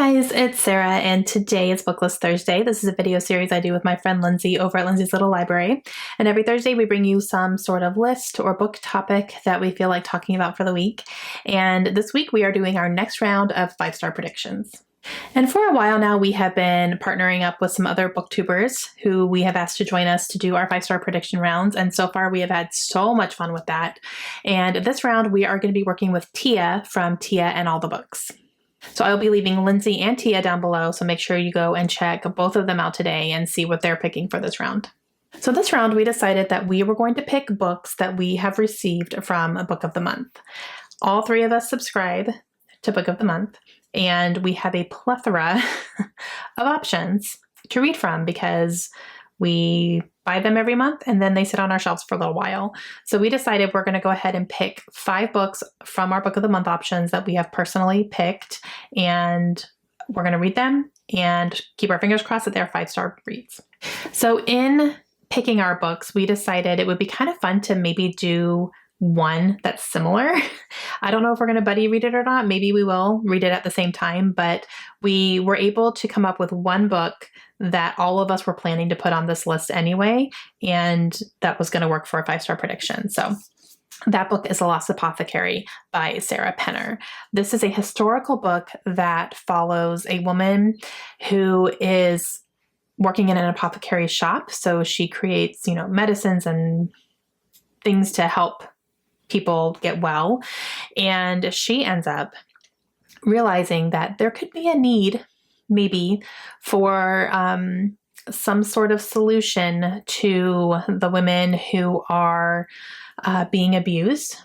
Guys, it's Sarah, and today is BookList Thursday. This is a video series I do with my friend Lindsay over at Lindsay's Little Library. And every Thursday we bring you some sort of list or book topic that we feel like talking about for the week. And this week we are doing our next round of 5-star predictions. And for a while now, we have been partnering up with some other booktubers who we have asked to join us to do our 5-star prediction rounds. And so far, we have had so much fun with that. And this round, we are going to be working with Tia from Tia and All the Books. So I'll be leaving Lindsey and Tia down below, so make sure you go and check both of them out today and see what they're picking for this round. So this round, we decided that we were going to pick books that we have received from a Book of the Month. All three of us subscribe to Book of the Month, and we have a plethora of options to read from because we buy them every month and then they sit on our shelves for a little while. So we decided we're going to go ahead and pick 5 books from our Book of the Month options that we have personally picked, and we're going to read them and keep our fingers crossed that they're 5-star reads. So in picking our books, we decided it would be kind of fun to maybe do one that's similar. I don't know if we're going to buddy read it or not. Maybe we will read it at the same time, but we were able to come up with one book that all of us were planning to put on this list anyway, and that was going to work for a 5-star prediction. So that book is Loss Apothecary by Sarah Penner. This is a historical book that follows a woman who is working in an apothecary shop. So she creates, medicines and things to help people get well. And she ends up realizing that there could be a need maybe for some sort of solution to the women who are being abused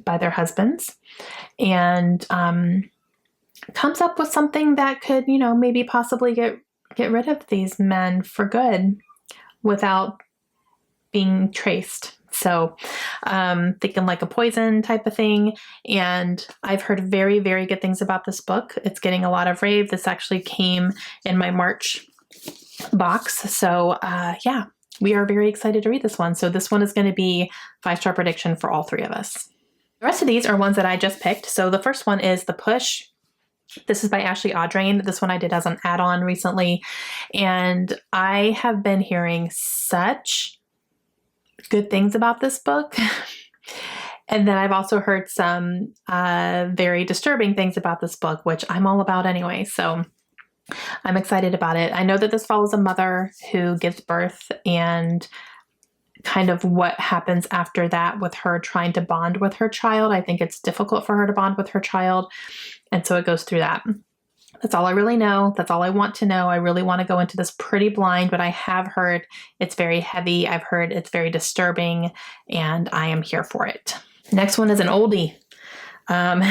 by their husbands, and comes up with something that could, maybe possibly get rid of these men for good without being traced. So thinking like a poison type of thing. And I've heard very, very good things about this book. It's getting a lot of rave. This actually came in my March box. So yeah, we are very excited to read this one. So this one is going to be 5-star prediction for all 3 of us. The rest of these are ones that I just picked. So the first one is The Push. This is by Ashley Audrain. This one I did as an add-on recently. And I have been hearing such good things about this book. And then I've also heard some very disturbing things about this book, which I'm all about anyway. So I'm excited about it. I know that this follows a mother who gives birth and kind of what happens after that with her trying to bond with her child. I think it's difficult for her to bond with her child. And so it goes through that. That's all I really know. That's all I want to know. I really want to go into this pretty blind, but I have heard it's very heavy. I've heard it's very disturbing, and I am here for it. Next one is an oldie. Final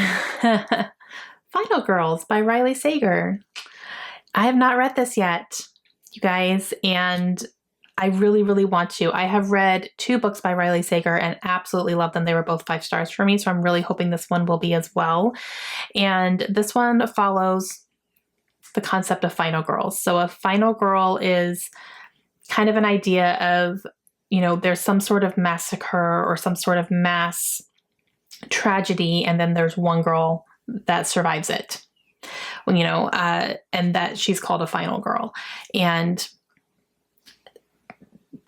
Girls by Riley Sager. I have not read this yet, you guys, and I really, really want to. I have read 2 books by Riley Sager and absolutely love them. They were both 5 stars for me, so I'm really hoping this one will be as well. And this one follows the concept of final girls. So a final girl is kind of an idea of, there's some sort of massacre or some sort of mass tragedy, and then there's one girl that survives it. And that she's called a final girl. And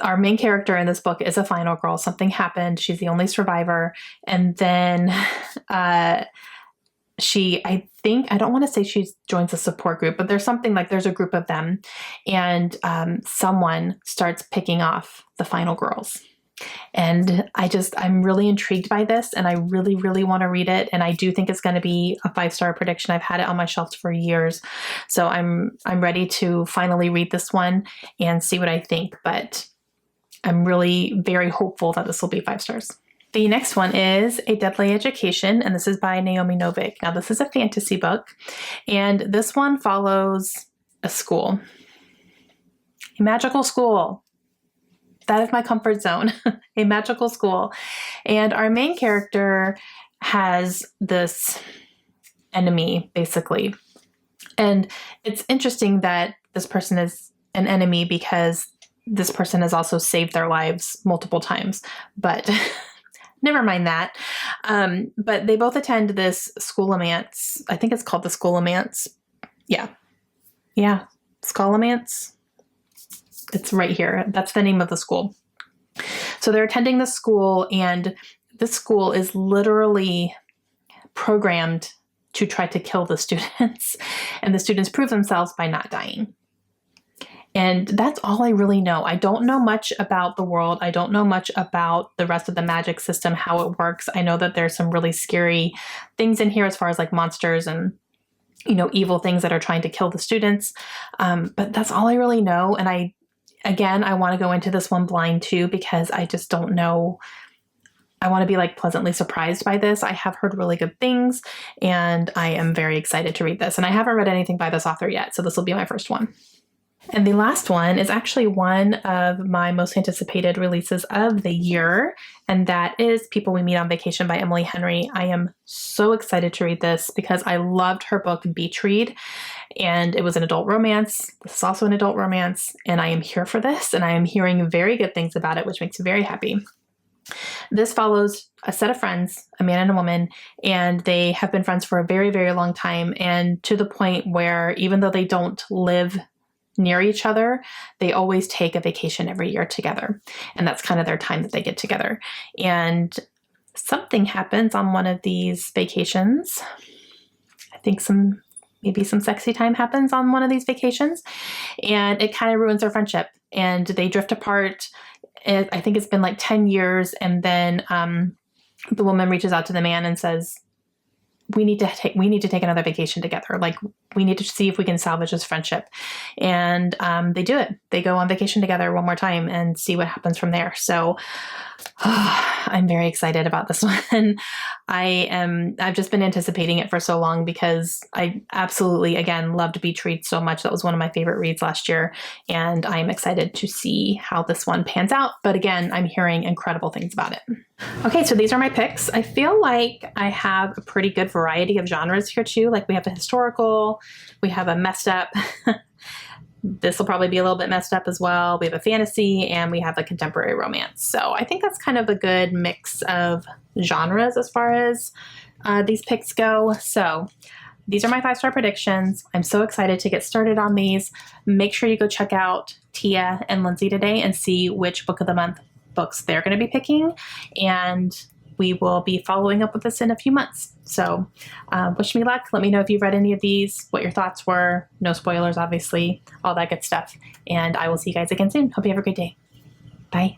our main character in this book is a final girl. Something happened. She's the only survivor. And then I don't want to say she joins a support group, but there's something like there's a group of them, and someone starts picking off the final girls. And I'm really intrigued by this, and I really, really want to read it. And I do think it's going to be a 5-star prediction. I've had it on my shelves for years. So I'm ready to finally read this one and see what I think. But I'm really very hopeful that this will be 5 stars. The next one is A Deadly Education, and this is by Naomi Novik. Now, this is a fantasy book, and this one follows a school, a magical school. That is my comfort zone, a magical school. And our main character has this enemy, basically. And it's interesting that this person is an enemy because this person has also saved their lives multiple times. But never mind that. But they both attend this Schoolomance. I think it's called the Schoolomance Yeah. Yeah. Scholomance. It's right here. That's the name of the school. So they're attending the school, and this school is literally programmed to try to kill the students. And the students prove themselves by not dying. And that's all I really know. I don't know much about the world. I don't know much about the rest of the magic system, how it works. I know that there's some really scary things in here as far as like monsters and, you know, evil things that are trying to kill the students. But that's all I really know. And I want to go into this one blind too, because I just don't know. I want to be like pleasantly surprised by this. I have heard really good things, and I am very excited to read this. And I haven't read anything by this author yet, so this will be my first one. And the last one is actually one of my most anticipated releases of the year, and that is People We Meet on Vacation by Emily Henry. I am so excited to read this because I loved her book Beach Read, and it was an adult romance. This is also an adult romance, and I am here for this, and I am hearing very good things about it, which makes me very happy. This follows a set of friends, a man and a woman, and they have been friends for a very, very long time, and to the point where even though they don't live near each other, they always take a vacation every year together. And that's kind of their time that they get together. And something happens on one of these vacations. I think maybe some sexy time happens on one of these vacations, and it kind of ruins their friendship, and they drift apart. I think it's been like 10 years. And then the woman reaches out to the man and says, we need to take another vacation together. Like, we need to see if we can salvage this friendship. And they do it. They go on vacation together one more time and see what happens from there. So I'm very excited about this one. I've just been anticipating it for so long because I absolutely, again, loved Beach Read so much. That was one of my favorite reads last year. And I'm excited to see how this one pans out. But again, I'm hearing incredible things about it. Okay, so these are my picks. I feel like I have a pretty good variety of genres here too. Like, we have a historical, we have a messed up, this will probably be a little bit messed up as well. We have a fantasy, and we have a contemporary romance. So I think that's kind of a good mix of genres as far as these picks go. So these are my 5-star predictions. I'm so excited to get started on these. Make sure you go check out Tia and Lindsey today and see which book of the month books they're going to be picking. And we will be following up with this in a few months. So wish me luck. Let me know if you've read any of these, what your thoughts were. No spoilers, obviously, all that good stuff. And I will see you guys again soon. Hope you have a great day. Bye.